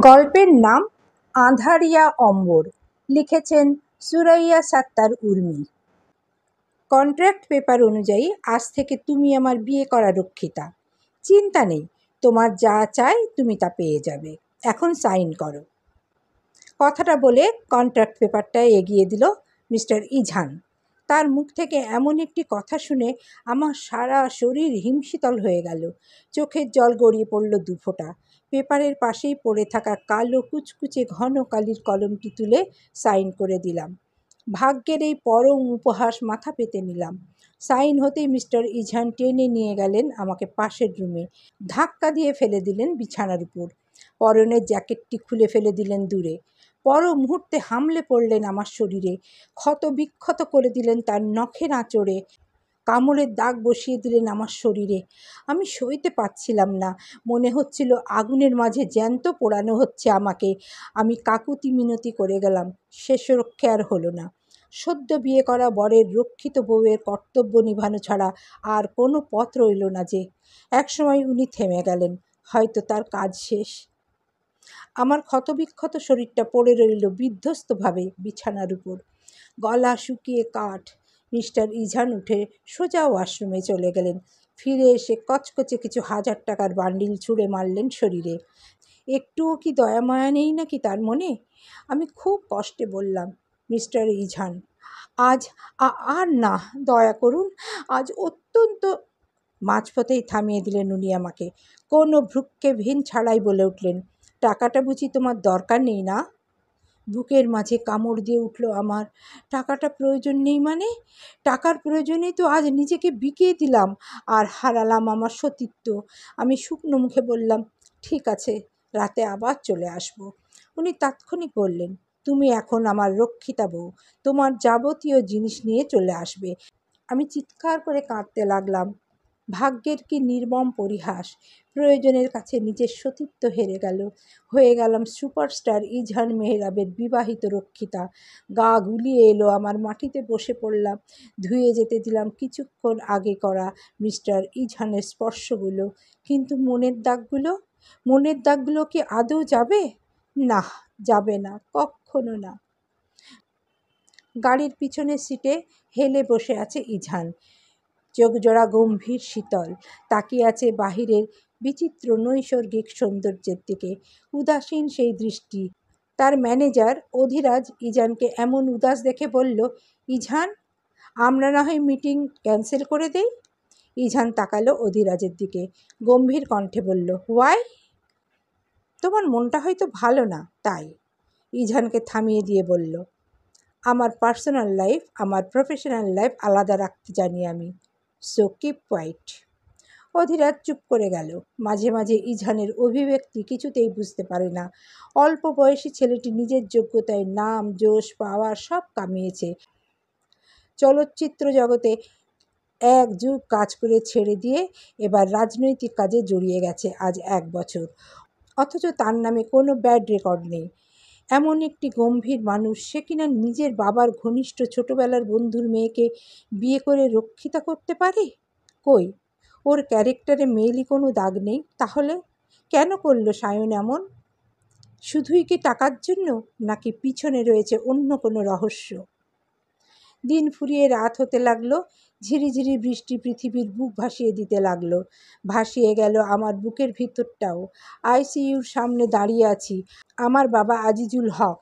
গল্পের নাম আঁধারিয়া অম্বর। লিখেছেন সুরাইয়া সাত্তার উর্মি। কন্ট্রাক্ট পেপার অনুযায়ী আজ থেকে তুমি আমার বিয়ে করা রক্ষিতা। চিন্তা নেই, তোমার যা চাই তুমি তা পেয়ে যাবে। এখন সাইন করো। কথাটা বলে কন্ট্রাক্ট পেপারটা এগিয়ে দিল মিস্টার ইঝান। তার মুখ থেকে এমন একটি কথা শুনে আমার সারা শরীর হিমশীতল হয়ে গেল। চোখের জল গড়িয়ে পড়ল দুফোঁটা। পেপারের পাশেই পড়ে থাকা কালো কুচকুচে ঘন কালির কলমটি তুলে সাইন করে দিলাম। ভাগ্যের এই পরম উপহাস মাথা পেতে নিলাম। সাইন হতেই মিস্টার ইঝান টেনে নিয়ে গেলেন আমাকে পাশের রুমে। ধাক্কা দিয়ে ফেলে দিলেন বিছানার উপর। পরনের জ্যাকেটটি খুলে ফেলে দিলেন দূরে। পর মুহূর্তে হামলে পড়লেন আমার শরীরে। ক্ষত বিক্ষত করে দিলেন তার নখের আঁচড়ে। কামড়ের দাগ বসিয়ে দিলেন আমার শরীরে। আমি সইতে পারছিলাম না। মনে হচ্ছিল আগুনের মাঝে জ্যান্ত পোড়ানো হচ্ছে আমাকে। আমি কাকুতি মিনতি করে গেলাম। শেষ রক্ষে আর হলো না। সদ্য বিয়ে করা বরের রক্ষিত বউয়ের কর্তব্য নিভানো ছাড়া আর কোনো পথ রইল না যে। একসময় উনি থেমে গেলেন। হয়তো তার কাজ শেষ। আমার ক্ষতবিক্ষত শরীরটা পড়ে রইল বিধ্বস্তভাবে বিছানার উপর। গলা শুকিয়ে কাঠ। মিস্টার ইঝান উঠে সোজা ওয়াশরুমে চলে গেলেন। ফিরে এসে কচকচে কিছু হাজার টাকার বান্ডিল ছুঁড়ে মারলেন শরীরে। একটুও কি দয়ামায়া নেই নাকি তার মনে? আমি খুব কষ্টে বললাম, মিস্টার ইঝান, আজ আর না, দয়া করুন, আজ অত্যন্ত। মাঝপথেই থামিয়ে দিলেন উনি আমাকে। কোনো ভ্রুক্ষেপহীন ছাড়াই বলে উঠলেন, টাকাটা বুঝি তোমার দরকার নেই না? বুকের মাঝে কামড় দিয়ে উঠল আমার। টাকাটা প্রয়োজন নেই মানে? টাকার প্রয়োজনেই তো আজ নিজেকে বিকিয়ে দিলাম আর হারালাম আমার সতীত্ব। আমি শুকনো মুখে বললাম, ঠিক আছে, রাতে আবার চলে আসব। উনি তাৎক্ষণিক বললেন, তুমি এখন আমার রক্ষিতা বউ, তোমার যাবতীয় জিনিস নিয়ে চলে আসবে। আমি চিৎকার করে কাঁদতে লাগলাম। ভাগ্যের কি নির্মম পরিহাস! প্রয়োজনের কাছে নিজের সতীত্ব হেরে গেল। হয়ে গেলাম সুপারস্টার ইঝান মেহরাবের বিবাহিত রক্ষিতা। গা গুলিয়ে এলো আমার। মাটিতে বসে পড়লাম। ধুয়ে যেতে দিলাম কিছুক্ষণ আগে করা মিস্টার ইঝানের স্পর্শগুলো। কিন্তু মনের দাগগুলো কি আদৌ যাবে? না, যাবে না, কখনো না। গাড়ির পিছনের সিটে হেলে বসে আছে ইঝান। চোখজোড়া গম্ভীর শীতল। তাকিয়ে আছে বাহিরের বিচিত্র নৈসর্গিক সৌন্দর্যের দিকে। উদাসীন সেই দৃষ্টি। তার ম্যানেজার অধিরাজ ইজানকে এমন উদাস দেখে বলল, ইঝান, আমরা না হয় মিটিং ক্যান্সেল করে দেই? ইঝান তাকালো অধিরাজের দিকে। গম্ভীর কণ্ঠে বলল, হোয়াই? তোমার মনটা হয়তো ভালো না, তাই। ইঝানকে থামিয়ে দিয়ে বলল, আমার পার্সোনাল লাইফ, আমার প্রফেশনাল লাইফ আলাদা রাখতে জানি আমি। So keep quiet. অধিরাজ চুপ করে গেল। মাঝে মাঝে ইঝানের অভিব্যক্তি কিছুতেই বুঝতে পারে না। অল্প বয়সী ছেলেটি নিজের যোগ্যতায় নাম যশ পাওয়ার সব কামিয়েছে। চলচ্চিত্র জগতে এক যুগ কাজ করে ছেড়ে দিয়ে এবার রাজনৈতিক কাজে জড়িয়ে গেছে আজ 1 বছর। অথচ তার নামে কোনো ব্যাড রেকর্ড নেই। এমন একটি গম্ভীর মানুষ, সে কিনা নিজের বাবার ঘনিষ্ঠ ছোটবেলার বন্ধুর মেয়েকে বিয়ে করে রক্ষিতা করতে পারে? কই, ওর ক্যারেক্টারে মেয়েলি কোনো দাগ নেই? তাহলে কেন করলো সায়ন এমন? শুধুই কি টাকার জন্য, নাকি পিছনে রয়েছে অন্য কোনো রহস্য? দিন ফুরিয়ে রাত হতে লাগলো। ঝিরিঝিরি বৃষ্টি পৃথিবীর বুক ভাসিয়ে দিতে লাগলো। ভাসিয়ে গেল আমার বুকের ভিতরটাও। আইসিইউর সামনে দাঁড়িয়ে আছি। আমার বাবা আজিজুল হক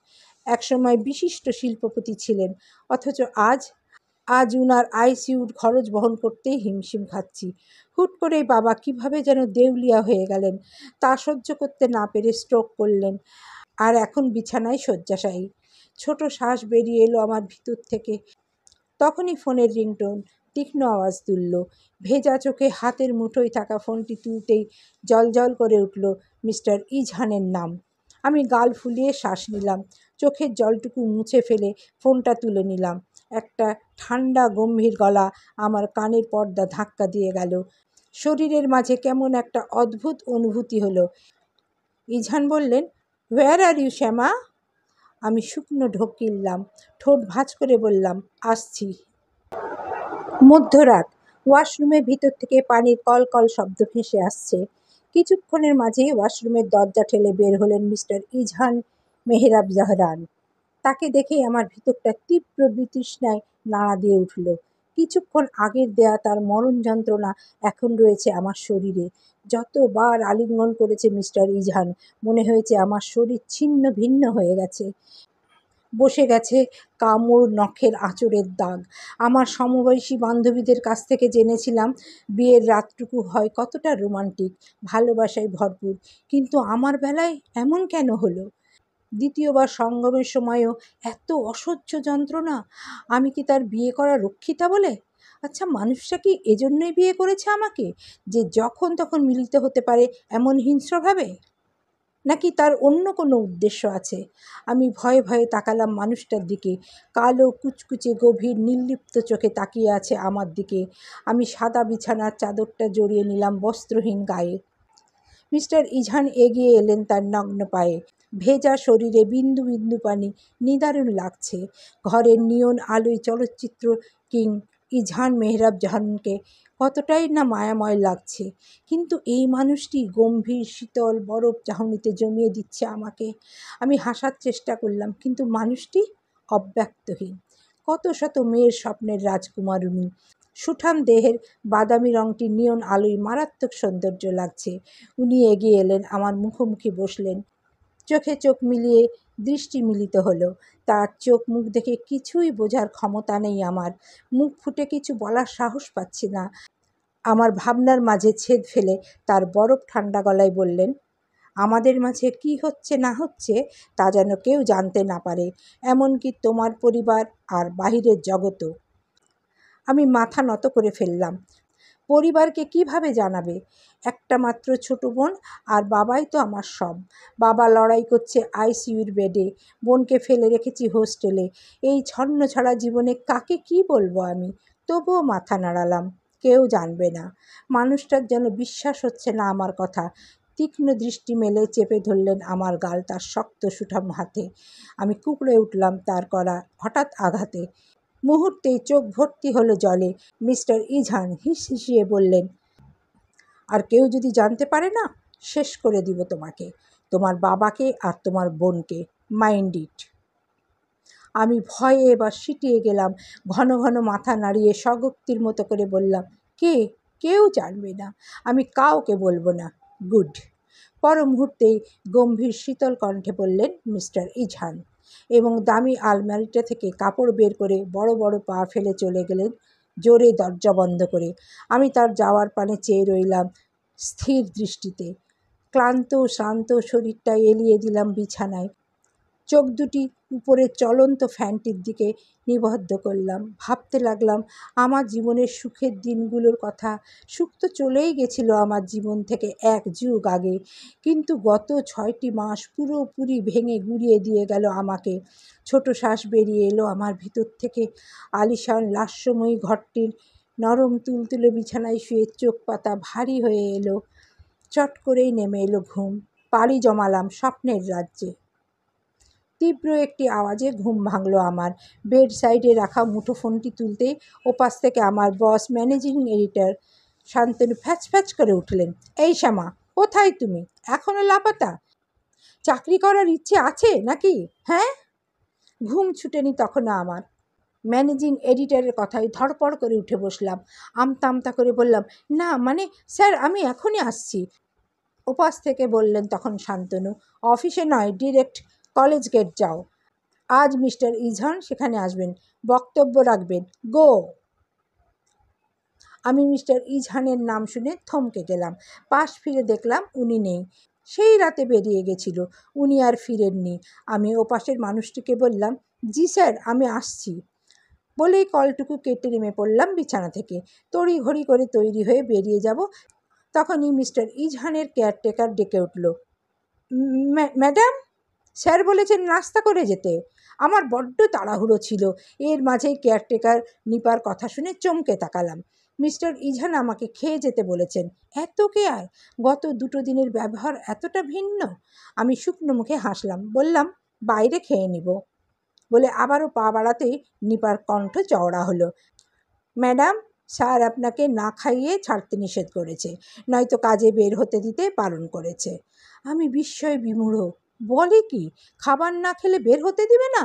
একসময় বিশিষ্ট শিল্পপতি ছিলেন, অথচ আজ উনার আইসিইউর খরচ বহন করতেই হিমশিম খাচ্ছি। হুট করেই বাবা কিভাবে যেন দেউলিয়া হয়ে গেলেন। তা সহ্য করতে না পেরে স্ট্রোক করলেন, আর এখন বিছানায় শয্যাশায়ী। ছোট শ্বাস বেরিয়ে এলো আমার ভিতর থেকে। তখনই ফোনের রিংটোন তীক্ষ্ণ আওয়াজ তুলল। ভেজা চোখে হাতের মুঠোয় থাকা ফোনটি তুলতেই জলজল করে উঠল মিস্টার ইঝানের নাম। আমি গাল ফুলিয়ে শ্বাস নিলাম। চোখের জলটুকু মুছে ফেলে ফোনটা তুলে নিলাম। একটা ঠান্ডা গম্ভীর গলা আমার কানের পর্দা ধাক্কা দিয়ে গেল। শরীরের মাঝে কেমন একটা অদ্ভুত অনুভূতি হলো। ইঝান বললেন, হোয়ার আর ইউ শ্যামা? আমি শুকনো ঢোক গিললাম। ঠোঁট ভাঁজ করে বললাম, আসছি। মধ্যরাত। ওয়াশরুমের ভিতর থেকে পানির কল কল শব্দ ভেসে আসছে। কিছুক্ষণের মাঝেই ওয়াশরুমের দরজা ঠেলে বের হলেন মিস্টার ইজহান মেহরাব জাহরান। তাকে দেখেই আমার ভিতরটা তীব্র বিতৃষ্ণায় নাড়া দিয়ে উঠল। কিছুক্ষণ আগের দেয়া তার মরণ যন্ত্রণা এখন রয়েছে আমার শরীরে। যতবার আলিঙ্গন করেছে মিস্টার ইজহান, মনে হয়েছে আমার শরীর ছিন্ন ভিন্ন হয়ে গেছে। বসে গেছে কামড়, নখের আঁচড়ের দাগ। আমার সমবয়সী বান্ধবীদের কাছ থেকে জেনেছিলাম বিয়ের রাতটুকু হয় কতটা রোমান্টিক, ভালোবাসায় ভরপুর, কিন্তু আমার বেলায় এমন কেন হলো? দ্বিতীয়বার সঙ্গমের সময়ও এত অসহ্য যন্ত্রণা। আমি কি তার বিয়ে করা রক্ষিতা বলে? আচ্ছা, মানুষটা কি এজন্যই বিয়ে করেছে আমাকে, যে যখন তখন মিলিত হতে পারে এমন হিংস্রভাবে? নাকি তার অন্য কোনো উদ্দেশ্য আছে? আমি ভয়ে ভয়ে তাকালাম মানুষটার দিকে। কালো কুচকুচে গভীর নির্লিপ্ত চোখে তাকিয়ে আছে আমার দিকে। আমি সাদা বিছানার চাদরটা জড়িয়ে নিলাম বস্ত্রহীন গায়ে। মিস্টার ইজহান এগিয়ে এলেন তার নগ্ন পায়ে। ভেজা শরীরে বিন্দু বিন্দু পানি, নিদারুণ লাগছে। ঘরের নিয়ন আলোয় চলচ্চিত্র কিং ইজহান মেহরাব জাহানকে কতটাই না মায়াময় লাগছে। কিন্তু এই মানুষটি গম্ভীর শীতল বরফ চাহনিতে জমিয়ে দিচ্ছে আমাকে। আমি হাসার চেষ্টা করলাম, কিন্তু মানুষটি অব্যক্তহীন। কত শত মেয়ের স্বপ্নের রাজকুমার উনি। সুঠাম দেহের বাদামি রংটি নিয়ন আলোয় মারাত্মক সৌন্দর্য লাগছে। উনি এগিয়ে এলেন, আমার মুখোমুখি বসলেন। চোখে চোখ মিলিয়ে দৃষ্টি মিলিত হলো। তার চোখ মুখ দেখে কিছুই বোঝার ক্ষমতা নেই আমার। মুখ ফুটে কিছু বলার সাহস পাচ্ছি না। আমার ভাবনার মাঝে ছেদ ফেলে তার বরফ ঠান্ডা গলায় বললেন, আমাদের মাঝে কি হচ্ছে না হচ্ছে তা যেন কেউ জানতে না পারে, এমনকি তোমার পরিবার আর বাহিরের জগতও। আমি মাথা নত করে ফেললাম। পরিবারকে কিভাবে জানাবে? একটা মাত্র ছোট বোন, আর বাবাই তো আমার সব। বাবা লড়াই করছে আইসিইউর বেডে, বোনকে ফেলে রেখেছি হোস্টেলে। এই ছন্ন ছাড়া জীবনে কাকে কি বলবো আমি? তবুও মাথা নাড়ালাম। কেউ জানবে না। মানুষটার যেন বিশ্বাস হচ্ছে না আমার কথা। তীক্ষ্ণ দৃষ্টি মেলে চেপে ধরলেন আমার গাল তার শক্ত সুঠাম হাতে। আমি কুঁকড়ে উঠলাম তার করা হঠাৎ আঘাতে। মুহূর্তেই চোখ ভর্তি হলো জলে। মিস্টার ইজহান হিসিয়ে বললেন, আর কেউ যদি জানতে পারে না, শেষ করে দিব তোমাকে, তোমার বাবাকে আর তোমার বোনকে। Mind it. আমি ভয়ে এবার সিটিয়ে গেলাম। ঘন ঘন মাথা নাড়িয়ে স্বগক্তির মতো করে বললাম, কে? কেউ জানবে না। আমি কাউকে বলবো না। গুড। পর মুহূর্তেই গম্ভীর শীতল কণ্ঠে বললেন মিস্টার ইজহান, এবং দামি আলমারিটা থেকে কাপড় বের করে বড় বড় পা ফেলে চলে গেলেন জোরে দরজা বন্ধ করে। আমি তার যাওয়ার পানে চেয়ে রইলাম স্থির দৃষ্টিতে। ক্লান্ত শ্রান্ত শরীরটা এলিয়ে দিলাম বিছানায়। চোখ দুটি উপরে চলন্ত ফ্যানটির দিকে নিবদ্ধ করলাম। ভাবতে লাগলাম আমার জীবনের সুখের দিনগুলোর কথা। সুখ তো চলেই গেছিল আমার জীবন থেকে এক যুগ আগে, কিন্তু গত 6টি মাস পুরোপুরি ভেঙে গুঁড়িয়ে দিয়ে গেল আমাকে। ছোট শ্বাস বেরিয়ে এলো আমার ভিতর থেকে। আলিশান লাস্যময়ী ঘরটির নরম তুলতুলে বিছানায় শুয়ে চোখ পাতা ভারী হয়ে এলো। চট করেই নেমে এলো ঘুম। পাড়ি জমালাম স্বপ্নের রাজ্যে। তীব্র একটি আওয়াজে ঘুম ভাঙল আমার। বেড সাইডে রাখা মুঠোফোনটি তুলতেই ওপাশ থেকে আমার বস ম্যানেজিং এডিটর শান্তনু ফ্যাচ ফ্যাচ করে উঠলেন, এই শ্যামা, কোথায় তুমি? এখনও লাপাতা? চাকরি করার ইচ্ছে আছে নাকি? হ্যাঁ? ঘুম ছুটেনি তখনও আমার। ম্যানেজিং এডিটরের কথায় ধড়পড় করে উঠে বসলাম। আমতা আমতা করে বললাম, না মানে স্যার, আমি এখনই আসছি। ওপাশ থেকে বললেন তখন শান্তনু, অফিসে নয়, ডিরেক্ট কলেজ গেট যাও। আজ মিস্টার ইজহান সেখানে আসবেন, বক্তব্য রাখবেন। গো। আমি মিস্টার ইজহানের নাম শুনে থমকে গেলাম। পাশ ফিরে দেখলাম উনি নেই। সেই রাতে বেরিয়ে গেছিল, উনি আর ফিরেননি। আমি ওপাশের মানুষটিকে বললাম, জি স্যার, আমি আসছি। বলেই কলটুকু কেটে নেমে পড়লাম বিছানা থেকে। তড়িঘড়ি করে তৈরি হয়ে বেরিয়ে যাব। তখনই মিস্টার ইজহানের কেয়ারটেকার ডেকে উঠল, ম্যাডাম, স্যার বলেছেন নাস্তা করে যেতে। আমার বড্ড তাড়াহুড়ো ছিল। এর মাঝেই কেয়ারটেকার নিপার কথা শুনে চমকে তাকালাম। মিস্টার ইজহান আমাকে খেয়ে যেতে বলেছেন। এত কেয়ার! গত 2 দিনের ব্যবহার এতটা ভিন্ন! আমি শুকনো মুখে হাসলাম, বললাম, বাইরে খেয়ে নিব। বলে আবারও পা বাড়াতেই নিপার কণ্ঠ চওড়া হলো, ম্যাডাম, স্যার আপনাকে না খাইয়ে ছাড়তে নিষেধ করেছে, নয়তো কাজে বের হতে দিতে বারণ করেছে। আমি বিস্ময়ে বিমূঢ়। বলে কি, খাবার না খেলে বের হতে দিবে না?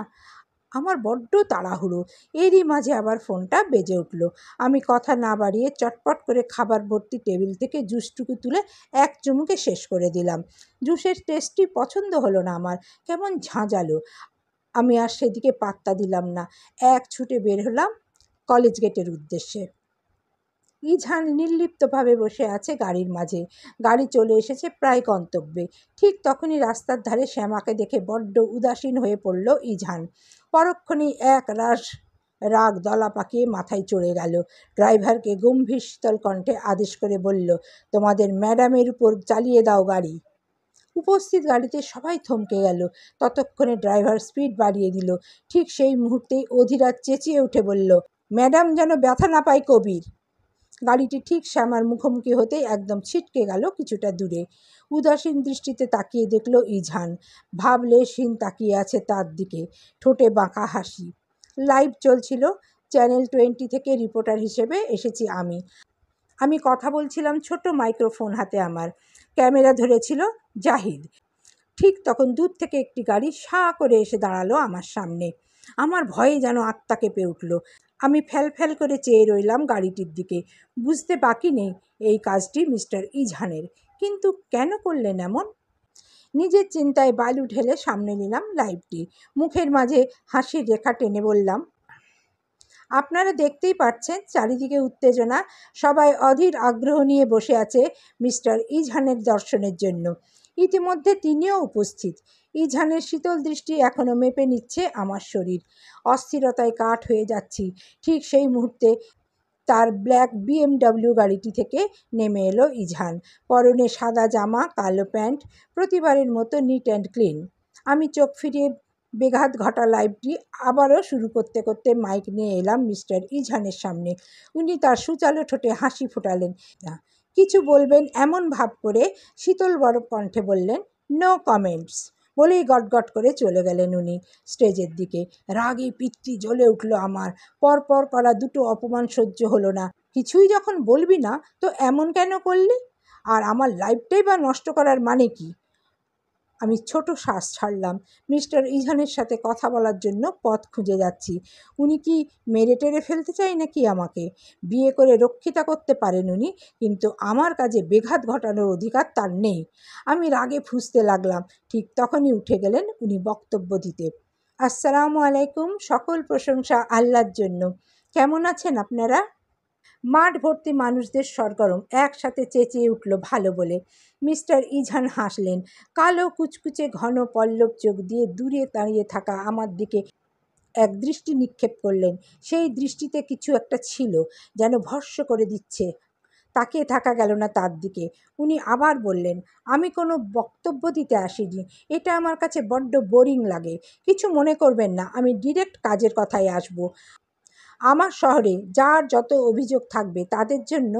আমার বড্ড তাড়াহুড়ো। এরই মাঝে আবার ফোনটা বেজে উঠল। আমি কথা না বাড়িয়ে চটপট করে খাবার ভর্তি টেবিল থেকে জুসটুকু তুলে এক চুমুকে শেষ করে দিলাম। জুসের টেস্টটি পছন্দ হলো না আমার, কেমন ঝাঁঝালো। আমি আর সেদিকে পাত্তা দিলাম না। এক ছুটে বের হলাম কলেজ গেটের উদ্দেশ্যে। ইঝান নির্লিপ্তভাবে বসে আছে গাড়ির মাঝে। গাড়ি চলে এসেছে প্রায় গন্তব্যে। ঠিক তখনই রাস্তার ধারে শ্যামাকে দেখে বড্ড উদাসীন হয়ে পড়ল ইঝান। পরক্ষণেই এক রাগ দলা পাকিয়ে মাথায় চড়ে গেল। ড্রাইভারকে গম্ভীর শীতল কণ্ঠে আদেশ করে বলল, তোমাদের ম্যাডামের উপর চালিয়ে দাও গাড়ি। উপস্থিত গাড়িতে সবাই থমকে গেল। ততক্ষণে ড্রাইভার স্পিড বাড়িয়ে দিল। ঠিক সেই মুহূর্তেই অধীরাজ চেঁচিয়ে উঠে বলল, ম্যাডাম যেন ব্যথা না পায় কবির। গাড়িটি ঠিক শ্যামার মুখোমুখি হতেই একদম ছিটকে গেল কিছুটা দূরে। উদাসীন দৃষ্টিতে তাকিয়ে দেখল ইঝান। ভাবলেশহীন তাকিয়ে আছে তার দিকে, ঠোঁটে বাঁকা হাসি। লাইভ চলছিল। চ্যানেল 20 থেকে রিপোর্টার হিসেবে এসেছি আমি। আমি কথা বলছিলাম ছোট মাইক্রোফোন হাতে আমার। ক্যামেরা ধরেছিল জাহিদ। ঠিক তখন দূর থেকে একটি গাড়ি সাঁ করে এসে দাঁড়ালো আমার সামনে। আমার ভয়ে যেন আত্মা কেঁপে উঠল। আমি ফ্যাল করে চেয়ে রইলাম গাড়িটির দিকে। বুঝতে বাকি নেই এই কাজটি মিস্টার ইঝানের। কিন্তু কেন করলেন এমন? নিজের চিন্তায় বালু ঢেলে সামনে নিলাম লাইভটি। মুখের মাঝে হাসির রেখা টেনে বললাম, আপনারা দেখতেই পাচ্ছেন চারিদিকে উত্তেজনা। সবাই অধীর আগ্রহ নিয়ে বসে আছে মিস্টার ইঝানের দর্শনের জন্য। ইতিমধ্যে তিনিও উপস্থিত। ইঝানের শীতল দৃষ্টি এখনও মেপে নিচ্ছে আমার শরীর। অস্থিরতায় কাঠ হয়ে যাচ্ছি। ঠিক সেই মুহূর্তে তার ব্ল্যাক BMW গাড়িটি থেকে নেমে এলো ইঝান। পরনে সাদা জামা, কালো প্যান্ট, প্রতিবারের মতো নিট অ্যান্ড ক্লিন। আমি চোখ ফিরিয়ে বেঘাত ঘটা লাইভটি আবারও শুরু করতে করতে মাইক নিয়ে এলাম মিস্টার ইঝানের সামনে। উনি তার সুচালো ঠোঁটে হাসি ফোটালেন। কিছু বলবেন এমন ভাব করে শীতল বরফ কণ্ঠে বললেন, নো কমেন্টস, বলেই গটগট করে চলে গেলেন উনি স্টেজের দিকে। রাগে পিত্তি জ্বলে উঠল আমার। পরপর করা দুটো অপমান সহ্য হলো না। কিছুই যখন বলবি না তো এমন কেন করলি? আর আমার লাইফটাই বা নষ্ট করার মানে কি? আমি ছোট শ্বাস ছাড়লাম। মিস্টার ইঝানের সাথে কথা বলার জন্য পথ খুঁজে যাচ্ছি। উনি কি মেরে টেরে ফেলতে চাই নাকি আমাকে? বিয়ে করে রক্ষিতা করতে পারেন উনি, কিন্তু আমার কাজে বেঘাত ঘটানোর অধিকার তার নেই। আমি রাগে ফুঁসতে লাগলাম। ঠিক তখনই উঠে গেলেন উনি বক্তব্য দিতে। আসসালামু আলাইকুম। সকল প্রশংসা আল্লাহর জন্য। কেমন আছেন আপনারা? মাঠ ভর্তি মানুষদের সরগরম একসাথে চেঁচিয়ে উঠল ভালো বলে। মিস্টার ইঝান হাসলেন। কালো কুচকুচে ঘন পল্লব চোখ দিয়ে দূরে দাঁড়িয়ে থাকা আমার দিকে এক দৃষ্টি নিক্ষেপ করলেন। সেই দৃষ্টিতে কিছু একটা ছিল, যেন ভস্ম করে দিচ্ছে। তাকিয়ে থাকা গেল না তার দিকে। উনি আবার বললেন, আমি কোনো বক্তব্য দিতে আসিনি। এটা আমার কাছে বড্ড বোরিং লাগে। কিছু মনে করবেন না, আমি ডিরেক্ট কাজের কথায় আসব। আমার শহরে যার যত অভিযোগ থাকবে তাদের জন্য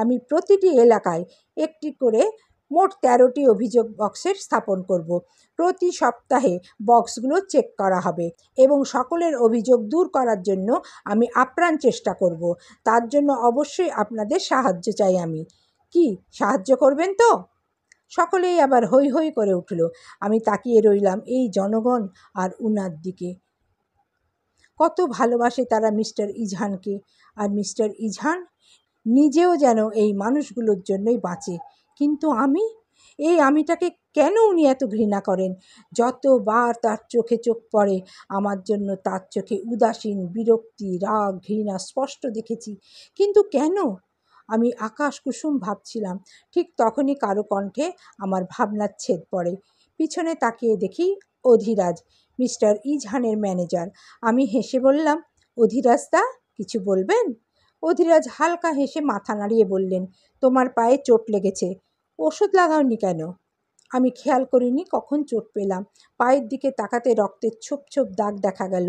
আমি প্রতিটি এলাকায় একটি করে মোট 13টি অভিযোগ বক্সের স্থাপন করব। প্রতি সপ্তাহে বক্সগুলো চেক করা হবে এবং সকলের অভিযোগ দূর করার জন্য আমি আপ্রাণ চেষ্টা করব। তার জন্য অবশ্যই আপনাদের সাহায্য চাই আমি। কি সাহায্য করবেন তো? সকলেই আবার হৈ হৈ করে উঠল। আমি তাকিয়ে রইলাম এই জনগণ আর উনার দিকে। কত ভালোবাসে তারা মিস্টার ইঝানকে। আর মিস্টার ইঝান নিজেও যেন এই মানুষগুলোর জন্যই বাঁচে। কিন্তু এই আমিটাকে কেন উনি এত ঘৃণা করেন? যতবার তার চোখে চোখ পড়ে আমার জন্য তার চোখে উদাসীন, বিরক্তি, রাগ, ঘৃণা স্পষ্ট দেখেছি। কিন্তু কেন? আমি আকাশ কুসুম ভাবছিলাম। ঠিক তখনই কারো কণ্ঠে আমার ভাবনার ছেদ পড়ে। পিছনে তাকিয়ে দেখি অধীরাজ, মিস্টার ইঝানের ম্যানেজার। আমি হেসে বললাম, অধীরাজদা, কিছু বলবেন? অধীরাজ হালকা হেসে মাথা নাড়িয়ে বললেন, তোমার পায়ে চোট লেগেছে, ওষুধ লাগাওনি কেন? আমি খেয়াল করিনি কখন চোট পেলাম। পায়ের দিকে তাকাতে রক্তের ছোপ ছোপ দাগ দেখা গেল।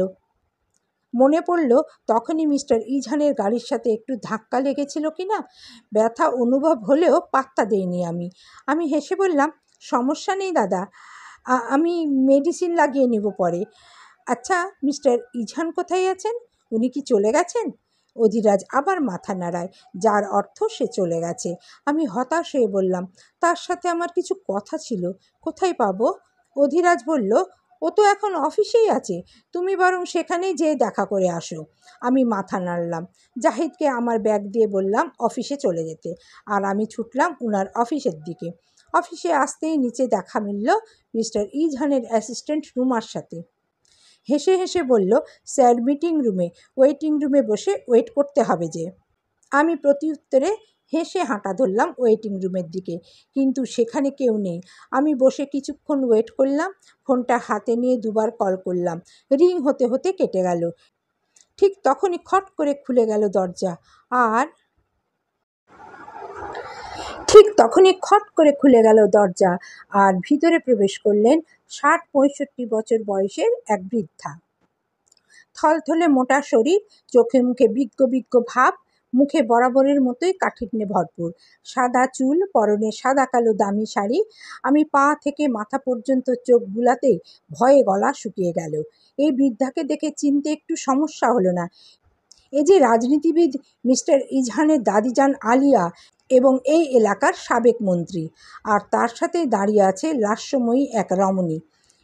মনে পড়ল তখনই মিস্টার ইঝানের গাড়ির সাথে একটু ধাক্কা লেগেছিল কি না। ব্যথা অনুভব হলেও পাত্তা দেইনি আমি হেসে বললাম, সমস্যা নেই দাদা, আমি মেডিসিন লাগিয়ে নিব পরে। আচ্ছা, মিস্টার ইঝান কোথায় আছেন? উনি কি চলে গেছেন? অধিরাজ আবার মাথা নাড়ায়, যার অর্থ সে চলে গেছে। আমি হতাশ হয়ে বললাম, তার সাথে আমার কিছু কথা ছিল, কোথায় পাবো? অধিরাজ বলল, ও তো এখন অফিসেই আছে, তুমি বরং সেখানেই যেয়ে দেখা করে আসো। আমি মাথা নাড়লাম। জাহিদকে আমার ব্যাগ দিয়ে বললাম অফিসে চলে যেতে, আর আমি ছুটলাম উনার অফিসের দিকে। অফিসে আসতেই নিচে দেখা মিলল মিস্টার ইজহানের অ্যাসিস্ট্যান্ট রুমার সাথে। হেসে হেসে বলল, স্যার ওয়েটিং রুমে বসে ওয়েট করতে হবে যে। আমি প্রত্যুত্তরে হেসে হাঁটা ধরলাম ওয়েটিং রুমের দিকে, কিন্তু সেখানে কেউ নেই। আমি বসে কিছুক্ষণ ওয়েট করলাম, ফোনটা হাতে নিয়ে দুবার কল করলাম, রিং হতে হতে কেটে গেল। ঠিক তখনই খট করে খুলে গেল দরজা, আর ভিতরে প্রবেশ করলেন ৬০-৬৫ বছর বয়সের এক বৃদ্ধা। থলথলে মোটা শরীর, চোখে মুখে বিজ্ঞ বিজ্ঞ ভাব, মুখে বরাবরের মতোই কাঠিন্যে ভরপুর, সাদা চুল, পরনে সাদা কালো দামি শাড়ি। আমি পা থেকে মাথা পর্যন্ত চোখ বুলাতেই ভয়ে গলা শুকিয়ে গেল। এই বৃদ্ধাকে দেখে চিনতে একটু সমস্যা হলো না। এ যে রাজনীতিবিদ মিস্টার ইজহানের দাদিজান আলিয়া এবং এই এলাকার সাবেক মন্ত্রী, আর তার সাথে দাঁড়িয়ে আছে লাস্যময়ী এক রমণী।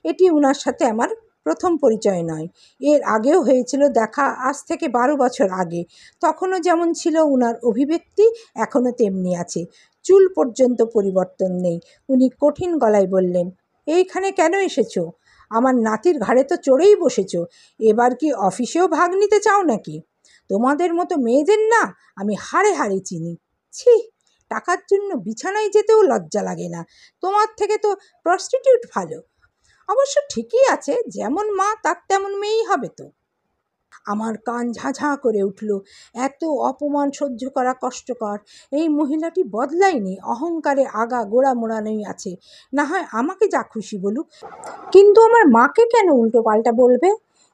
এটি উনার সাথে আমার প্রথম পরিচয় নয়, এর আগেও হয়েছিল দেখা, আজ থেকে 12 বছর আগে। তখনও যেমন ছিল উনার অভিব্যক্তি, এখনও তেমনি আছে, চুল পর্যন্ত পরিবর্তন নেই। উনি কঠিন গলায় বললেন, এইখানে কেন এসেছো? আমার নাতির ঘাড়ে তো চড়েই বসেছ, এবার কি অফিসেও ভাগ নিতে চাও নাকি? তোমাদের মতো মেয়েদের না আমি হাড়ে হাড়ে চিনি। ছি, টাকার জন্য বিছানায় যেতেও লজ্জা লাগে না। তোমার থেকে তো প্রস্টিটিউট ভালো। অবশ্য ঠিকই আছে, যেমন মা তার তেমন মেয়েই হবে তো। আমার কান ঝাঁঝাঁ করে উঠল। এত অপমান সহ্য করা কষ্টকর। এই মহিলাটি বদলায়নি, অহংকারে আগা গোড়া মোড়ানোই আছে। না হয় আমাকে যা খুশি বলুক, কিন্তু আমার মাকে কেন উল্টো পাল্টা বলবে?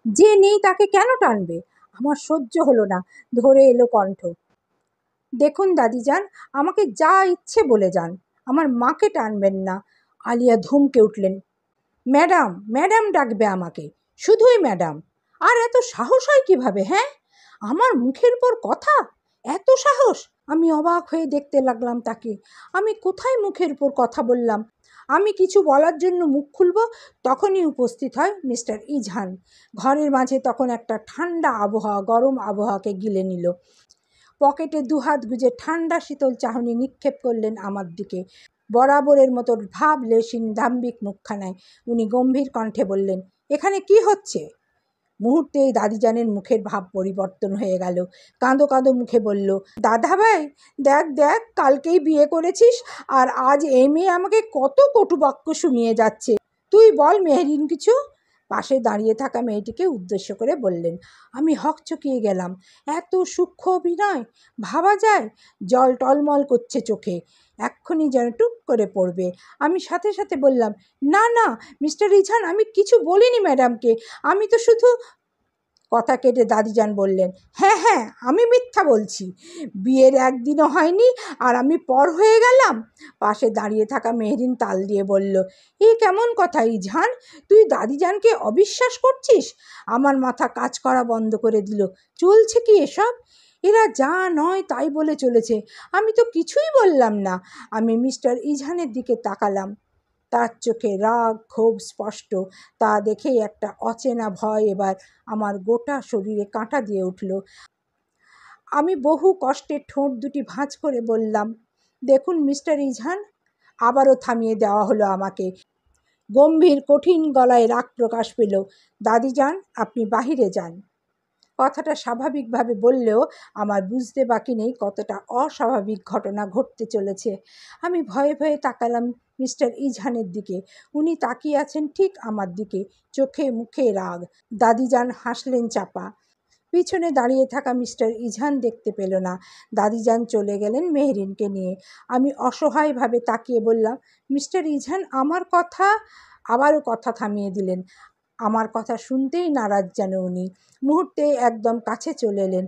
যে নেই তাকে কেন টানবে? আমার সহ্য হলো না, ধরে এলো কণ্ঠ, দেখুন দাদিজান, আমাকে যা ইচ্ছে বলে যান, আমার মাকে টানবেন না। আলিয়া ধমকে উঠলেন, ম্যাডাম ম্যাডাম ডাকবে আমাকে, শুধুই ম্যাডাম? আর এত সাহস হয় কিভাবে? হ্যাঁ, আমার মুখের পর কথা, এত সাহস! আমি অবাক হয়ে দেখতে লাগলাম তাকে। আমি কোথায় মুখের উপর কথা বললাম? আমি কিছু বলার জন্য মুখ খুলব, তখনই উপস্থিত হয় মিস্টার ইজহান। ঘরের মাঝে তখন একটা ঠান্ডা আবহাওয়া গরম আবহাওয়াকে গিলে নিল। পকেটে দুহাত গুজে ঠান্ডা শীতল চাহনি নিক্ষেপ করলেন আমার দিকে। বরাবরের মতো ভাবলেশীন দাম্ভিক মুখখানায় উনি গম্ভীর কণ্ঠে বললেন, এখানে কি হচ্ছে? মুহূর্তেই দাদিজানের মুখের ভাব পরিবর্তন হয়ে গেল। কাঁদো কাঁদো মুখে বলল, দাদা ভাই, দেখ দেখ, কালকেই বিয়ে করেছিস, আর আজ এই মেয়ে আমাকে কত কটুবাক্য শুনিয়ে যাচ্ছে। তুই বল মেহরিন কিছু। পাশে দাঁড়িয়ে থাকা মেয়েটিকে উদ্দেশ্য করে বললেন। আমি হকচকিয়ে গেলাম। এত সূক্ষ্ম অভিনয় ভাবা যায়? জল টলমল করছে চোখে, এক্ষুনি যেন টুক করে পড়বে। আমি সাথে সাথে বললাম, না না মিস্টার ইজহান, আমি কিছু বলিনি ম্যাডামকে, আমি তো শুধু। কথা কেটে দাদিজান বললেন, হ্যাঁ হ্যাঁ, আমি মিথ্যা বলছি? বিয়ের একদিনও হয়নি আর আমি পর হয়ে গেলাম? পাশে দাঁড়িয়ে থাকা মেহরিন তাল দিয়ে বলল, এ কেমন কথা ইজহান, তুই দাদিজানকে অবিশ্বাস করছিস? আমার মাথা কাজ করা বন্ধ করে দিল। চলছে কি এসব? এরা যা নয় তাই বলে চলেছে, আমি তো কিছুই বললাম না। আমি মিস্টার ইজহানের দিকে তাকালাম। তার চোখে রাগ ক্ষোভ স্পষ্ট। তা দেখেই একটা অচেনা ভয় এবার আমার গোটা শরীরে কাঁটা দিয়ে উঠল। আমি বহু কষ্টে ঠোঁট দুটি ভাঁজ করে বললাম, দেখুন মিস্টার ইজহান। আবারও থামিয়ে দেওয়া হলো আমাকে। গম্ভীর কঠিন গলায় রাগ প্রকাশ পেল, দাদিজান, আপনি বাহিরে যান। কথাটা স্বাভাবিকভাবে বললেও আমার বুঝতে বাকি নেই কতটা অস্বাভাবিক ঘটনা ঘটতে চলেছে। আমি ভয়ে ভয়ে তাকালাম মিস্টার ইজহানের দিকে। উনি তাকিয়ে আছেন ঠিক আমার দিকে, চোখে মুখে রাগ। দাদিজান হাসলেন চাপা। পিছনে দাঁড়িয়ে থাকা মিস্টার ইজহান দেখতে পেল না। দাদিজান চলে গেলেন মেহরিনকে নিয়ে। আমি অসহায়ভাবে তাকিয়ে বললাম, মিস্টার ইজহান, আমার কথা। আবারও কথা থামিয়ে দিলেন। আমার কথা শুনতেই নারাজ যেন উনি। মুহূর্তে একদম কাছে চলে এলেন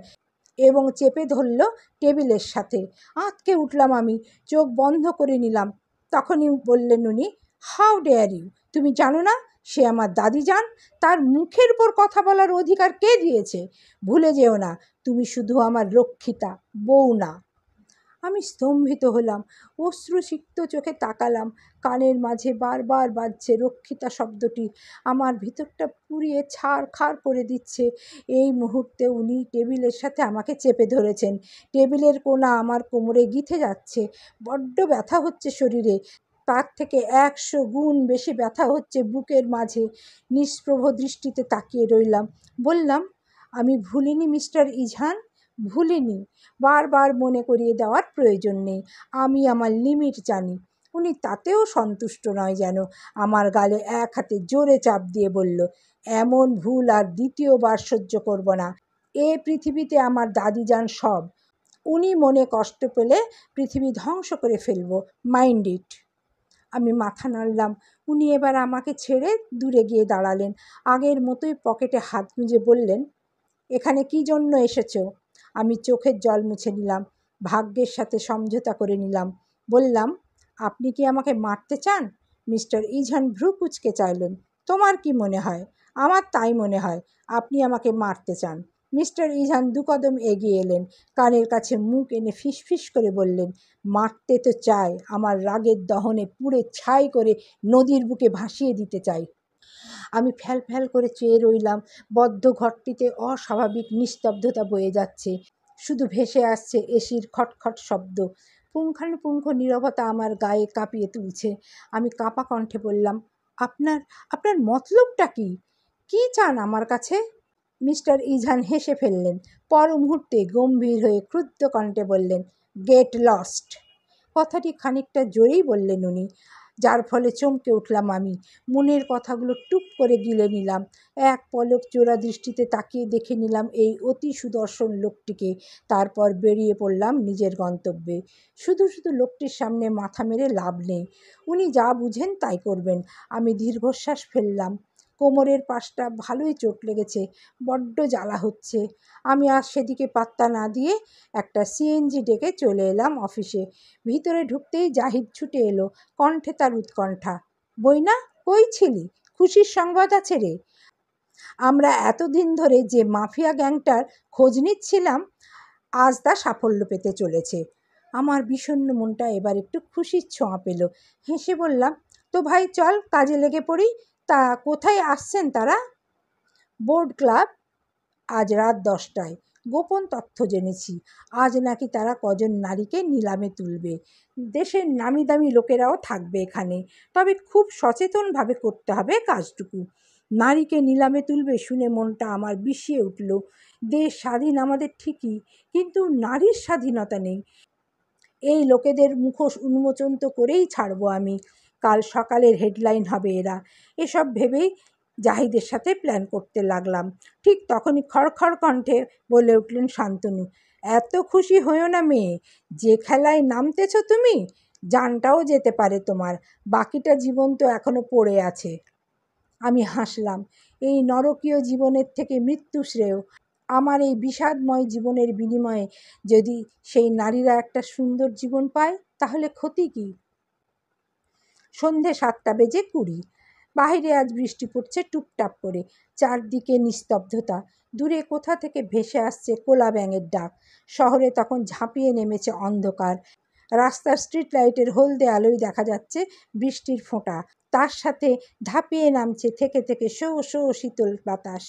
এবং চেপে ধরল টেবিলের সাথে। আঁতকে উঠলাম আমি, চোখ বন্ধ করে নিলাম। তখনই বললেন উনি, হাউ ডেয়ার ইউ! তুমি জানো না সে আমার দাদি যান? তার মুখের উপর কথা বলার অধিকার কে দিয়েছে? ভুলে যেও না, তুমি শুধু আমার রক্ষিতা, বউ না। আমি স্তম্ভিত হলাম, অশ্রুসিক্ত চোখে তাকালাম। কানের মাঝে বারবার বাজছে রক্ষিতা শব্দটি, আমার ভিতরটা পুড়িয়ে ছারখার করে দিচ্ছে। এই মুহূর্তে উনি টেবিলের সাথে আমাকে চেপে ধরেছেন। টেবিলের কোণা আমার কোমরে গিথে যাচ্ছে। বড্ড ব্যথা হচ্ছে শরীরে, তার থেকে 100 গুণ বেশি ব্যথা হচ্ছে বুকের মাঝে। নিষ্প্রভ দৃষ্টিতে তাকিয়ে রইলাম। বললাম, আমি ভুলিনি মিস্টার ইজহান, ভুলিনি। বারবার মনে করিয়ে দেওয়ার প্রয়োজন নেই, আমি আমার লিমিট জানি। উনি তাতেও সন্তুষ্ট নয় যেন, আমার গালে এক হাতে জোরে চাপ দিয়ে বলল, এমন ভুল আর দ্বিতীয়বার সহ্য করব না। এ পৃথিবীতে আমার দাদি যান সব। উনি মনে কষ্ট পেলে পৃথিবী ধ্বংস করে ফেলব, মাইন্ড ইট। আমি মাথা নাড়লাম। উনি এবার আমাকে ছেড়ে দূরে গিয়ে দাঁড়ালেন। আগের মতোই পকেটে হাত গুঁজে বললেন, এখানে কি জন্য এসেছো? আমি চোখের জল মুছে নিলাম, ভাগ্যের সাথে সমঝোতা করে নিলাম। বললাম, আপনি কি আমাকে মারতে চান? মিস্টার ইজহান ভ্রু কুঁচকে চাইলেন। তোমার কি মনে হয়? আমার তাই মনে হয়, আপনি আমাকে মারতে চান। মিস্টার ইজহান 2 কদম এগিয়ে এলেন, কানের কাছে মুখ এনে ফিসফিস করে বললেন, মারতে তো চাই, আমার রাগের দহনে পুড়ে ছাই করে নদীর বুকে ভাসিয়ে দিতে চাই। আমি ফ্যাল ফ্যাল করে চেয়ে রইলাম। বদ্ধ ঘরটিতে অস্বাভাবিক নিস্তব্ধতা বয়ে যাচ্ছে, শুধু ভেসে আসছে এসির খটখট শব্দ। পুঙ্খানুপুঙ্খ নীরবতা আমার গায়ে কাঁপিয়ে তুলছে। আমি কাঁপা কণ্ঠে বললাম, আপনার আপনার মতলবটা কি? কি চান আমার কাছে? মিস্টার ইজহান হেসে ফেললেন। পর মুহূর্তে গম্ভীর হয়ে ক্রুদ্ধ কণ্ঠে বললেন, গেট লস্ট। কথাটি খানিকটা জোরেই বললেন উনি, যার ফলে চমকে উঠলাম আমি। মনের কথাগুলো টুপ করে গিলে নিলাম। এক পলক চোরা দৃষ্টিতে তাকিয়ে দেখে নিলাম এই অতি সুদর্শন লোকটিকে। তারপর বেরিয়ে পড়লাম নিজের গন্তব্যে। শুধু শুধু লোকটির সামনে মাথা মেরে লাভ নেই, উনি যা বুঝেন তাই করবেন। আমি দীর্ঘশ্বাস ফেললাম। কোমরের পাশটা ভালোই চোট লেগেছে, বড্ড জ্বালা হচ্ছে। আমি আর সেদিকে পাত্তা না দিয়ে একটা সিএনজি ডেকে চলে এলাম অফিসে। ভিতরে ঢুকতেই জাহিদ ছুটে এলো, কণ্ঠে তার উৎকণ্ঠা। বইনা, কই ছিলি? খুশির সংবাদ আছে রে। আমরা এতদিন ধরে যে মাফিয়া গ্যাংটার খোঁজ নিচ্ছিলাম, আজ তা সাফল্য পেতে চলেছে। আমার বিষণ্ণ মনটা এবার একটু খুশির ছোঁয়া পেল। হেসে বললাম, তো ভাই চল কাজে লেগে পড়ি। তা কোথায় আসছেন তারা? বোর্ড ক্লাব, আজ রাত 10টায়। গোপন তথ্য জেনেছি, আজ নাকি তারা কজন নারীকে নিলামে তুলবে। দেশের নামি দামি লোকেরাও থাকবে এখানে, তবে খুব সচেতনভাবে করতে হবে কাজটুকু। নারীকে নিলামে তুলবে শুনে মনটা আমার বিষিয়ে উঠল। দেশ স্বাধীন আমাদের ঠিকই, কিন্তু নারীর স্বাধীনতা নেই। এই লোকেদের মুখোশ উন্মোচন তো করেই ছাড়বো আমি। কাল সকালের হেডলাইন হবে এরা। এসব ভেবেই জাহিদের সাথে প্ল্যান করতে লাগলাম। ঠিক তখনই খড়খড় কণ্ঠে বলে উঠলেন শান্তনু, এত খুশি হইও না মেয়ে, যে খেলায় নামতেছ তুমি, জানটাও যেতে পারে তোমার। বাকিটা জীবন তো এখনো পড়ে আছে। আমি হাসলাম। এই নরকীয় জীবনের থেকে মৃত্যু শ্রেয়। আমার এই বিষাদময় জীবনের বিনিময়ে যদি সেই নারীরা একটা সুন্দর জীবন পায়, তাহলে ক্ষতি কী? সন্ধে 7:20। বাইরে আজ বৃষ্টি পড়ছে টুপটাপ করে। চারদিকে নিস্তব্ধতা। দূরে কোথা থেকে ভেসে আসছে কোলা ব্যাঙের ডাক। শহরে তখন ঝাঁপিয়ে নেমেছে অন্ধকার। রাস্তার স্ট্রিট লাইটের হলদে আলোয় দেখা যাচ্ছে বৃষ্টির ফোঁটা, তার সাথে ধাপিয়ে নামছে থেকে থেকে শো শো শীতল বাতাস।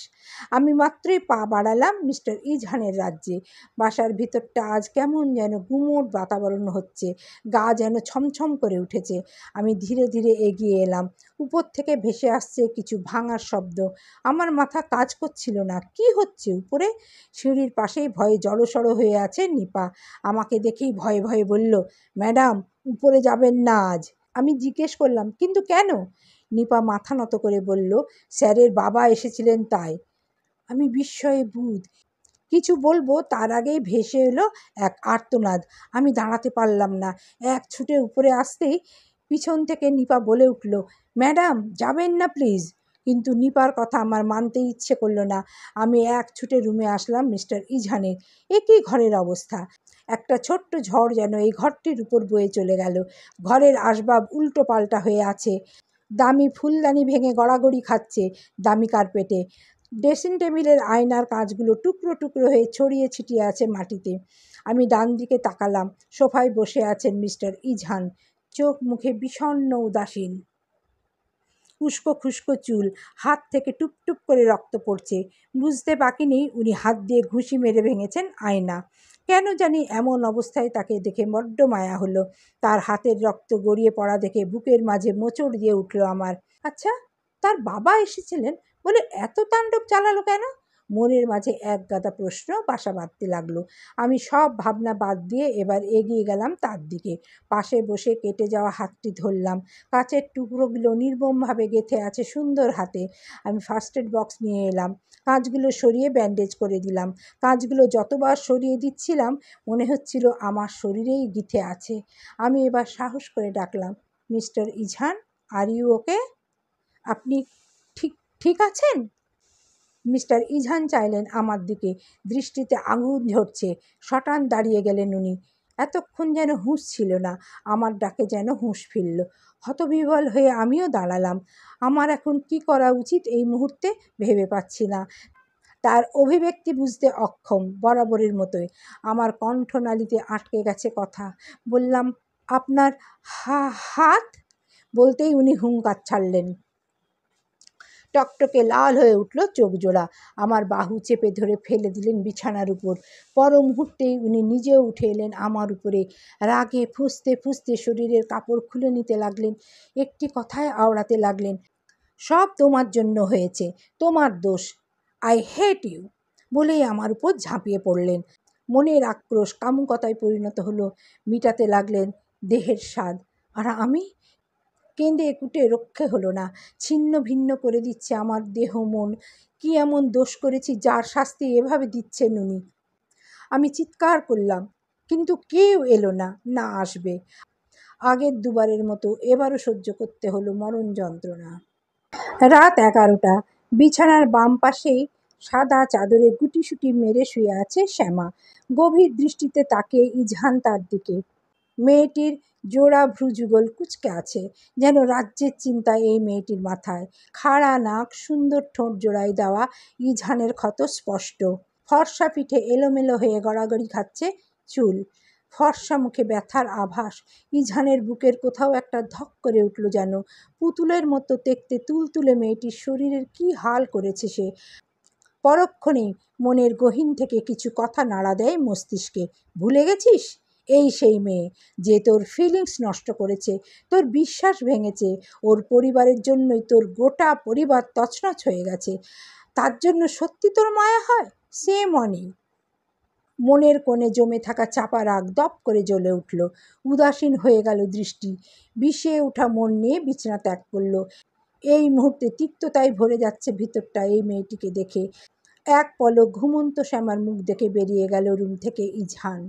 আমি মাত্রই পা বাড়ালাম মিস্টার ইজহানের রাজ্যে। বাসার ভিতরটা আজ কেমন যেন গুমোট বাতাবরণ হচ্ছে, গা যেন ছমছম করে উঠেছে। আমি ধীরে ধীরে এগিয়ে এলাম। উপর থেকে ভেসে আসছে কিছু ভাঙার শব্দ। আমার মাথা কাজ করছিল না, কি হচ্ছে উপরে? সিঁড়ির পাশেই ভয়ে জড়সড় হয়ে আছে নিপা। আমাকে দেখেই ভয়ে ভয়ে বলল, ম্যাডাম, উপরে যাবেন না আজ। আমি জিজ্ঞেস করলাম, কিন্তু কেন? নিপা মাথা নত করে বলল, স্যারের বাবা এসেছিলেন তাই। আমি বিস্ময়ে বুঁদ। কিছু বলবো তার আগেই ভেসে এলো এক আর্তনাদ। আমি দাঁড়াতে পারলাম না। এক ছুটে উপরে আসতেই পিছন থেকে নিপা বলে উঠল, ম্যাডাম যাবেন না প্লিজ। কিন্তু নিপার কথা আমার মানতে ইচ্ছে করলো না। আমি এক ছুটে রুমে আসলাম মিস্টার ইজহানের। একই ঘরের অবস্থা। একটা ছোট্ট ঝড় যেন এই ঘরটির উপর বয়ে চলে গেল। ঘরের আসবাব উল্টো পাল্টা হয়ে আছে। দামি ফুলদানি ভেঙে গড়াগড়ি খাচ্ছে দামি কার্পেটে। ড্রেসিং টেবিলের আয়নার কাঁচগুলো টুকরো টুকরো হয়ে ছড়িয়ে ছিটিয়ে আছে মাটিতে। আমি ডান দিকে তাকালাম। সোফায় বসে আছেন মিস্টার ইজহান, চোখ মুখে বিষণ্ণ উদাসীন। উস্কো খুস্কো চুল, হাত থেকে টুপ টুপ করে রক্ত পড়ছে। বুঝতে বাকি নেই উনি হাত দিয়ে ঘুষি মেরে ভেঙেছেন আয়না। কেন জানি এমন অবস্থায় তাকে দেখে বড্ড মায়া হলো। তার হাতের রক্ত গড়িয়ে পড়া দেখে বুকের মাঝে মোচড় দিয়ে উঠল আমার। আচ্ছা, তার বাবা এসেছিলেন বলে এত তাণ্ডব চালালো কেন? মনের মাঝে এক গাদা প্রশ্ন বাসা বাঁধতে লাগলো। আমি সব ভাবনা বাদ দিয়ে এবার এগিয়ে গেলাম তার দিকে। পাশে বসে কেটে যাওয়া হাতটি ধরলাম। কাচের টুকরোগুলো নির্মমভাবে গেঁথে আছে সুন্দর হাতে। আমি ফার্স্ট এড বক্স নিয়ে এলাম। কাঁচগুলো সরিয়ে ব্যান্ডেজ করে দিলাম। কাঁচগুলো যতবার সরিয়ে দিচ্ছিলাম মনে হচ্ছিল আমার শরীরেই গিঁথে আছে। আমি এবার সাহস করে ডাকলাম, mister Izhan, are you okay? আপনি ঠিক ঠিক আছেন? মিস্টার ইজহান চাইলেন আমার দিকে। দৃষ্টিতে আগুন ঝরছে। সটান দাঁড়িয়ে গেলেন উনি। এতক্ষণ যেন হুঁশ ছিল না। আমার ডাকে যেন হুঁশ ফিরল। হতবিহ্বল হয়ে আমিও দাঁড়ালাম। আমার এখন কি করা উচিত এই মুহূর্তে ভেবে পাচ্ছি না। তার অভিব্যক্তি বুঝতে অক্ষম, বরাবরের মতোই। আমার কণ্ঠনালীতে আটকে গেছে কথা। বললাম, আপনার হাত? বলতেই উনি হুঙ্কার ছাড়লেন। টকটকে লাল হয়ে উঠল চোখ জোড়া। আমার বাহু চেপে ধরে ফেলে দিলেন বিছানার উপর। পর মুহূর্তেই উনি নিজেও উঠে এলেন আমার উপরে। রাগে ফুঁসতে ফুঁসতে শরীরের কাপড় খুলে নিতে লাগলেন। একটি কথায় আওড়াতে লাগলেন, সব তোমার জন্য হয়েছে, তোমার দোষ, আই হেট ইউ, বলেই আমার উপর ঝাঁপিয়ে পড়লেন। মনের আক্রোশ কামুকতায় পরিণত হলো। মিটাতে লাগলেন দেহের স্বাদ। আর আমি কেঁদে কুটে রক্ষে হলো না। ছিন্ন ভিন্ন করে দিচ্ছে আমার দেহ মন। কি এমন দোষ করেছি যার শাস্তি এভাবে দিচ্ছেন উনি? আমি চিৎকার করলাম, কিন্তু কেউ এলো না, না আসবে। আগের দুবারের মতো এবারও সহ্য করতে হলো মরণ যন্ত্রণা। রাত 11টা। বিছানার বাম পাশেই সাদা চাদরে গুটিসুটি মেরে শুয়ে আছে শ্যামা। গভীর দৃষ্টিতে তাকিয়ে ইজহান তার দিকে। মেয়েটির জোড়া ভ্রুযুগল কুঁচকে আছে, যেন রাজ্যের চিন্তা এই মেয়েটির মাথায়। খাড়া নাক, সুন্দর ঠোঁট জোড়ায় দেওয়া। ইজহানের ক্ষত স্পষ্ট। ফর্সা পিঠে এলোমেলো হয়ে গড়াগড়ি খাচ্ছে চুল। ফর্সা মুখে ব্যথার আভাস। ইজহানের বুকের কোথাও একটা ধক করে উঠল যেন। পুতুলের মতো দেখতে তুলতুলে মেয়েটির শরীরের কি হাল করেছে সে। পরক্ষণেই মনের গহীন থেকে কিছু কথা নাড়া দেয় মস্তিষ্কে। ভুলে গেছিস? এই সেই মেয়ে যে তোর ফিলিংস নষ্ট করেছে, তোর বিশ্বাস ভেঙেছে। ওর পরিবারের জন্যই তোর গোটা পরিবার তছনছ হয়ে গেছে। তার জন্য সত্যি তোর মায়া হয়? সেম অনি। মনের কোণে জমে থাকা চাপা রাগ দপ করে জ্বলে উঠল। উদাসীন হয়ে গেল দৃষ্টি। বিষিয়ে ওঠা মন নিয়ে বিছানা ত্যাগ করল। এই মুহূর্তে তিক্ততায় ভরে যাচ্ছে ভিতরটা এই মেয়েটিকে দেখে। এক পলক ঘুমন্ত শ্যামার মুখ দেখে বেরিয়ে গেল রুম থেকে ইজহান।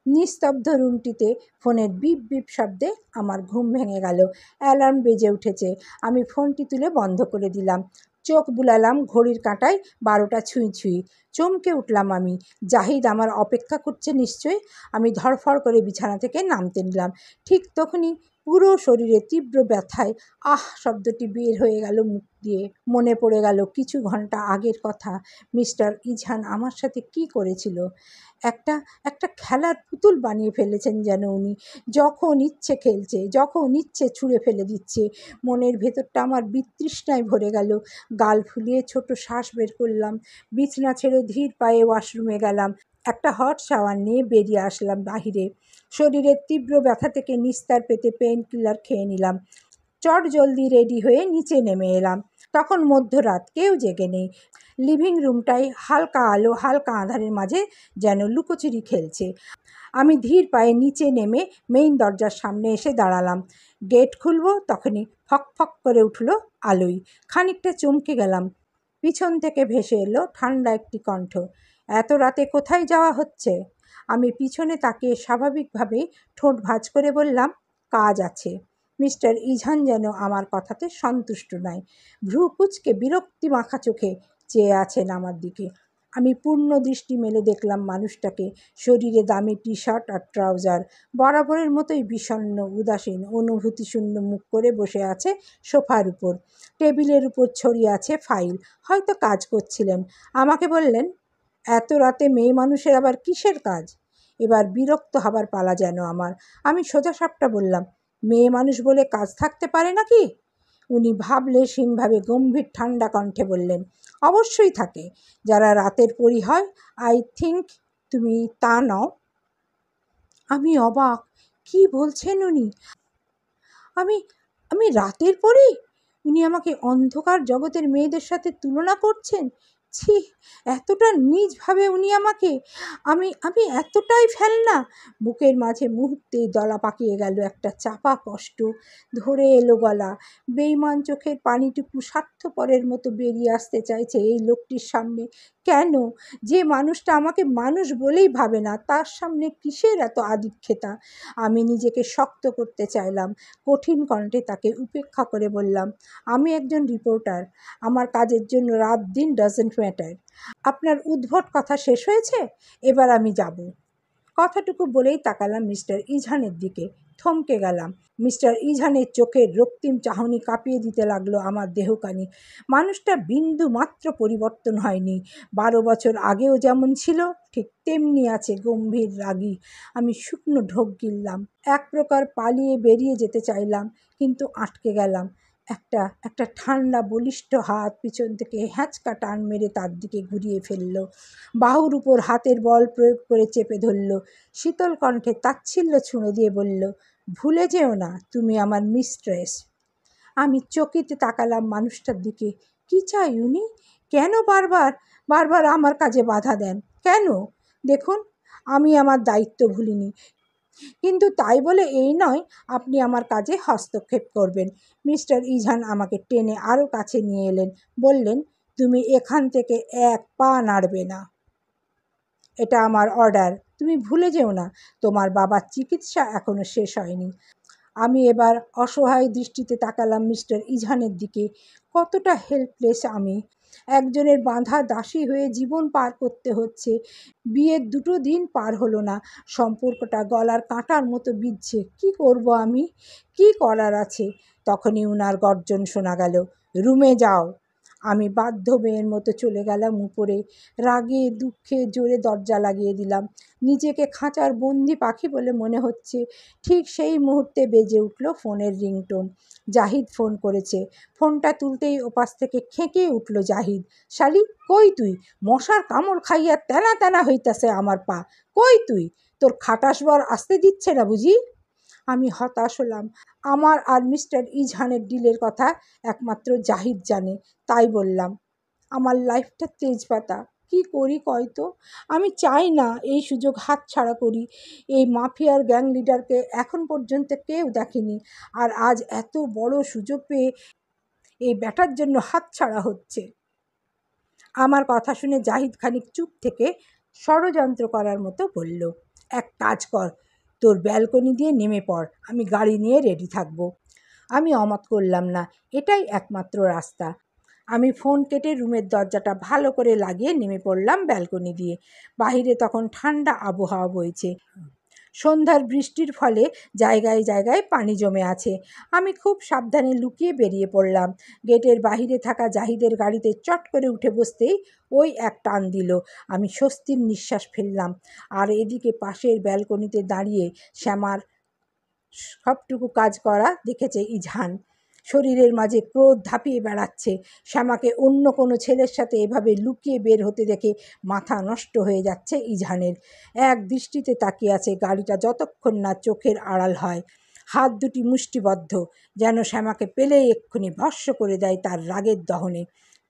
নিস্তব্ধ রুমটিতে ফোনের বিপ বিপ শব্দে আমার ঘুম ভেঙে গেল। অ্যালার্ম বেজে উঠেছে। আমি ফোনটি তুলে বন্ধ করে দিলাম। চোখ বুলালাম ঘড়ির কাঁটায় 12টা ছুঁই ছুঁই। চমকে উঠলাম আমি। জাহিদ আমার অপেক্ষা করছে নিশ্চয়ই। আমি ধড়ফড় করে বিছানা থেকে নামতে নিলাম। ঠিক তখনই পুরো শরীরে তীব্র ব্যথায় আহ শব্দটি বের হয়ে গেল মুখ দিয়ে। মনে পড়ে গেল কিছু ঘন্টা আগের কথা। মিস্টার ইজহান আমার সাথে কি করেছিল। একটা একটা খেলার পুতুল বানিয়ে ফেলেছেন যেন উনি। যখন ইচ্ছে খেলছে, যখন ইচ্ছে ছুঁড়ে ফেলে দিচ্ছে। মনের ভেতরটা আমার বিতৃষ্ণায় ভরে গেল। গাল ফুলিয়ে ছোট শ্বাস বের করলাম। বিছানা ছেড়ে ধীর পায়ে ওয়াশরুমে গেলাম। একটা হট শাওয়ার নিয়ে বেরিয়ে আসলাম বাহিরে। শরীরের তীব্র ব্যথা থেকে নিস্তার পেতে পেইন কিলার খেয়ে নিলাম। চট জলদি রেডি হয়ে নিচে নেমে এলাম। তখন মধ্যরাত, কেউ জেগে নেই। লিভিং রুমটাই হালকা আলো হালকা আঁধারের মাঝে যেন লুকোচুরি খেলছে। আমি ধীর পায়ে নিচে নেমে মেইন দরজার সামনে এসে দাঁড়ালাম। গেট খুলব তখনই ফক ফক করে উঠল আলোয়। খানিকটা চমকে গেলাম। পিছন থেকে ভেসে এলো ঠান্ডা একটি কণ্ঠ, এত রাতে কোথায় যাওয়া হচ্ছে? আমি পিছনে তাকিয়ে স্বাভাবিকভাবেই ঠোঁট ভাঁজ করে বললাম, কাজ আছে। মিস্টার ইঝান যেন আমার কথাতে সন্তুষ্ট নয়। ভ্রু কুঁচকে বিরক্তি মাখা চোখে চেয়ে আছেন আমার দিকে। আমি পূর্ণ দৃষ্টি মেলে দেখলাম মানুষটাকে। শরীরে দামি টি শার্ট আর ট্রাউজার, বরাবরের মতোই বিষণ্ণ, উদাসীন, অনুভূতিশূন্য মুখ করে বসে আছে সোফার উপর। টেবিলের উপর ছড়িয়ে আছে ফাইল, হয়তো কাজ করছিলেন। আমাকে বললেন, এত রাতে মেয়ে মানুষের আবার কিসের কাজ? এবার বিরক্ত হবার পালা যেন আমার। আমি সোজাসাপটা বললাম, মেয়ে মানুষ বলে কাজ থাকতে পারে নাকি? উনি ভাবলেশহীনভাবে গম্ভীর ঠান্ডা কণ্ঠে বললেন, অবশ্যই থাকে। যারা রাতের পরী হয়। আই থিঙ্ক তুমি তা নও। আমি অবাক। কি বলছেন উনি? আমি আমি রাতের পরী? উনি আমাকে অন্ধকার জগতের মেয়েদের সাথে তুলনা করছেন? ছি, এতটা নীচভাবে উনি আমাকে! আমি আমি এতটাই ফেলনা! বুকের মাঝে মুহূর্তেই দলা পাকিয়ে গেল একটা চাপা কষ্ট। ধরে এলো গলা। বেইমান চোখের পানিটুকু স্বার্থপরের মতো বেরিয়ে আসতে চাইছে এই লোকটির সামনে। কেন? যে মানুষটা আমাকে মানুষ বলেই ভাবে না, তার সামনে কিসের এত আদিক্ষেতা? আমি নিজেকে শক্ত করতে চাইলাম। কঠিন কণ্ঠে তাকে উপেক্ষা করে বললাম, আমি একজন রিপোর্টার। আমার কাজের জন্য রাত দিন ডাজেন্ট ম্যাটার। আপনার উদ্ভট কথা শেষ হয়েছে? এবার আমি যাব। কথাটুকু বলেই তাকালাম মিস্টার ইঝানের দিকে। থমকে গেলাম। মিস্টার ইঝানের চোখের রক্তিম চাহনি কাঁপিয়ে দিতে লাগলো আমার দেহখানি। মানুষটা বিন্দু মাত্র পরিবর্তন হয়নি। 12 বছর আগেও যেমন ছিল ঠিক তেমনি আছে, গম্ভীর, রাগী। আমি শুকনো ঢোক গিললাম। এক প্রকার পালিয়ে বেরিয়ে যেতে চাইলাম, কিন্তু আটকে গেলাম। একটা একটা ঠান্ডা বলিষ্ঠ হাত পিছন থেকে হ্যাঁচকা টান মেরে তার দিকে ঘুরিয়ে ফেলল। বাহুর উপর হাতের বল প্রয়োগ করে চেপে ধরল। শীতল কণ্ঠে তাচ্ছিল্য ছুঁড়ে দিয়ে বলল, ভুলে যেও না, তুমি আমার মিস্ট্রেস। আমি চকিতে তাকালাম মানুষটার দিকে। কি চাই উনি? কেন বারবার বারবার আমার কাজে বাধা দেন? কেন? দেখুন, আমি আমার দায়িত্ব ভুলিনি, কিন্তু তাই বলে এই নয় আপনি আমার কাজে হস্তক্ষেপ করবেন। মিস্টার ইঝান আমাকে টেনে আরও কাছে নিয়ে এলেন। বললেন, তুমি এখান থেকে এক পা নাড়বে না। এটা আমার অর্ডার। তুমি ভুলে যেও না, তোমার বাবার চিকিৎসা এখনো শেষ হয়নি। আমি এবার অসহায় দৃষ্টিতে তাকালাম মিস্টার ইঝানের দিকে। কতটা হেল্পলেস আমি! একজনের বাঁধা দাসী হয়ে জীবন পার করতে হচ্ছে। বিয়ের 2 দিন পার হলো না, সম্পর্কটা গলার কাঁটার মতো বিঁধছে। কি করব আমি? কি করার আছে? তখনই উনার গর্জন শোনা গেল, রুমে যাও। আমি বাধ্য মেয়ের মতো চলে গেলাম উপরে। রাগে দুঃখে জোরে দরজা লাগিয়ে দিলাম। নিজেকে খাঁচার বন্দি পাখি বলে মনে হচ্ছে। ঠিক সেই মুহূর্তে বেজে উঠল ফোনের রিংটোন। জাহিদ ফোন করেছে। ফোনটা তুলতেই ওপাশ থেকে খেঁকে উঠল জাহিদ, শালি কই তুই? মশার কামড় খাইয়া তেনা তেনা হইতাছে আমার পা। কই তুই? তোর খাটাসবর আসতে দিচ্ছে না বুঝি? আমি হতাশ হলাম। আমার আর মিস্টার ইঝানের ডিলের কথা একমাত্র জাহিদ জানে। তাই বললাম, আমার লাইফটা তেজপাতা। কি করি কয় তো? আমি চাই না এই সুযোগ হাতছাড়া করি। এই মাফিয়ার গ্যাং লিডারকে এখন পর্যন্ত কেউ দেখেনি, আর আজ এত বড় সুযোগ পেয়ে এই ব্যাটার জন্য হাতছাড়া হচ্ছে। আমার কথা শুনে জাহিদ খানিক চুপ থেকে ষড়যন্ত্র করার মতো বলল, এক কাজ কর, তোর ব্যালকনি দিয়ে নেমে পড়, আমি গাড়ি নিয়ে রেডি থাকবো। আমি অমত করলাম না, এটাই একমাত্র রাস্তা। আমি ফোন কেটে রুমের দরজাটা ভালো করে লাগিয়ে নেমে পড়লাম ব্যালকনি দিয়ে। বাহিরে তখন ঠান্ডা আবহাওয়া বইছে। সন্ধ্যার বৃষ্টির ফলে জায়গায় জায়গায় পানি জমে আছে। আমি খুব সাবধানে লুকিয়ে বেরিয়ে পড়লাম। গেটের বাহিরে থাকা জাহিদের গাড়িতে চট করে উঠে বসতেই ওই এক টান দিল। আমি স্বস্তির নিঃশ্বাস ফেললাম। আর এদিকে পাশের ব্যালকনিতে দাঁড়িয়ে শ্যামার সবটুকু কাজ করা দেখেছে ইঝান। শরীরের মাঝে ক্রোধ ধাপিয়ে বেড়াচ্ছে। শ্যামাকে অন্য কোনো ছেলের সাথে এভাবে লুকিয়ে বের হতে দেখে মাথা নষ্ট হয়ে যাচ্ছে ইঝানের। এক দৃষ্টিতে তাকিয়ে আছে গাড়িটা যতক্ষণ না চোখের আড়াল হয়। হাত দুটি মুষ্টিবদ্ধ, যেন শ্যামাকে পেলেই এক্ষুনি ভস্ম করে দেয় তার রাগের দহনে।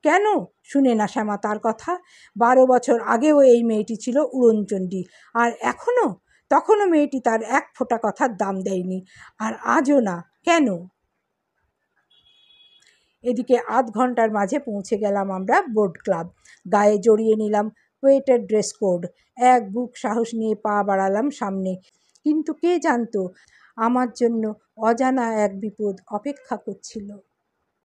কেন শুনে না শ্যামা তার কথা? 12 বছর আগেও এই মেয়েটি ছিল উড়নচণ্ডী, আর তখনও মেয়েটি তার এক ফোঁটা কথার দাম দেয়নি, আর আজও না। কেন? এদিকে আধ ঘন্টার মাঝে পৌঁছে গেলাম আমরা বোট ক্লাব। গায়ে জড়িয়ে নিলাম ওয়েটের ড্রেস কোড। এক বুক সাহস নিয়ে পা বাড়ালাম সামনে। কিন্তু কে জানতো আমার জন্য অজানা এক বিপদ অপেক্ষা করছিল।